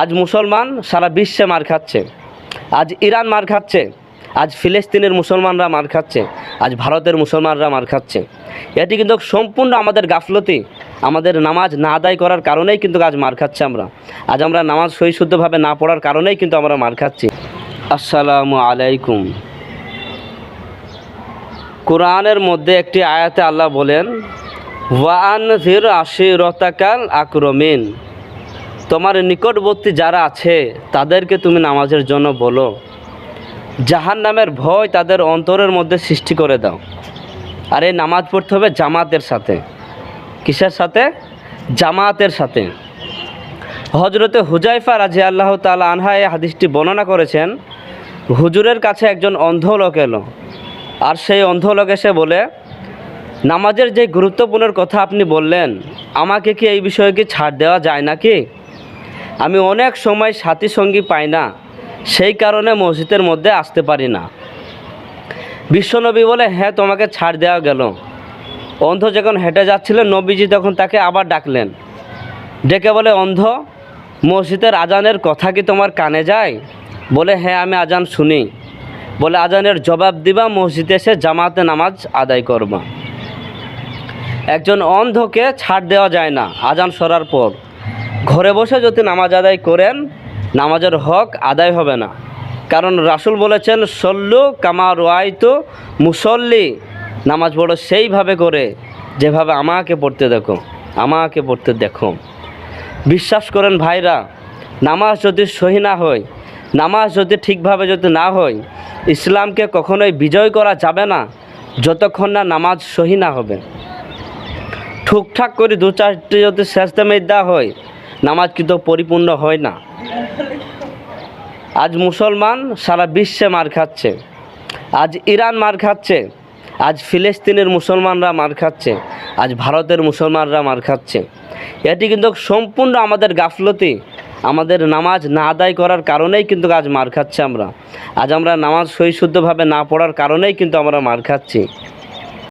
আজ মুসলমান সারা বিশ্বে মার খাচ্ছে। আজ ইরান মার খাচ্ছে, আজ ফিলিস্তিনের মুসলমানরা মার খাচ্ছে, আজ ভারতের মুসলমানরা মার খাচ্ছে। এটি কিন্তু সম্পূর্ণ আমাদের গাফলতি, আমাদের নামাজ না আদায় করার কারণেই কিন্তু আজ মার খাচ্ছে আমরা। আজ আমরা নামাজ সহিশুদ্ধভাবে না পড়ার কারণেই কিন্তু আমরা মার খাচ্ছি। আসসালামু আলাইকুম। কোরআনের মধ্যে একটি আয়াতে আল্লাহ বলেন, ওয়ানজির আশিরাতাকাল আকরামিন, তোমার নিকটবর্তী যারা আছে তাদেরকে তুমি নামাজের জন্য বলো, জাহান্নামের ভয় তাদের অন্তরের মধ্যে সৃষ্টি করে দাও। আর এই নামাজ পড়তে হবে জামাতের সাথে। কিসের সাথে? জামাতের সাথে। হজরতে হুজাইফা রাদিয়াল্লাহু তাআলা আনহা এই হাদিসটি বর্ণনা করেছেন। হুজুরের কাছে একজন অন্ধ লোক এলো, আর সেই অন্ধ লোক এসে বলে, নামাজের যে গুরুত্বপূর্ণ কথা আপনি বললেন, আমাকে কি এই বিষয়ে কি ছাড় দেওয়া যায় নাকি? আমি অনেক সময় সাথী সঙ্গী পাই না, সেই কারণে মসজিদের মধ্যে আসতে পারি না। বিশ্বনবী বলে, হ্যাঁ তোমাকে ছাড় দেওয়া গেল। অন্ধ যখন হেঁটে যাচ্ছিল, নবীজি তখন তাকে আবার ডাকলেন, ডেকে বলে, অন্ধ, মসজিদের আজানের কথা কি তোমার কানে যায়? বলে, হ্যাঁ আমি আজান শুনি। বলে, আজানের জবাব দিবা, মসজিদে এসে জামাতে নামাজ আদায় করবা। একজন অন্ধকে ছাড় দেওয়া যায় না আজান সরার পর। ঘরে বসে যদি নামাজ আদায় করেন, নামাজের হক আদায় হবে না। কারণ রাসূল বলেছেন, সল্লু কামা রাআইতু মুসল্লি, নামাজ পড়ো সেইভাবে করে যেভাবে আমাকে পড়তে দেখো, আমাকে পড়তে দেখো। বিশ্বাস করেন ভাইরা, নামাজ যদি সহি না হয়, নামাজ যদি ঠিকভাবে যদি না হয়, ইসলামকে কখনোই বিজয় করা যাবে না যতক্ষণ না নামাজ সহি না হবে। ঠুকঠাক করে দু চারটি যদি সেজদামে দেওয়া হয়, নামাজ কিন্তু পরিপূর্ণ হয় না। আজ মুসলমান সারা বিশ্বে মার খাচ্ছে। আজ ইরান মার খাচ্ছে, আজ ফিলিস্তিনের মুসলমানরা মার খাচ্ছে, আজ ভারতের মুসলমানরা মার খাচ্ছে। এটি কিন্তু সম্পূর্ণ আমাদের গাফলতি, আমাদের নামাজ না আদায় করার কারণেই কিন্তু আজ মার খাচ্ছে আমরা। আজ আমরা নামাজ সহিশুদ্ধভাবে না পড়ার কারণেই কিন্তু আমরা মার খাচ্ছি।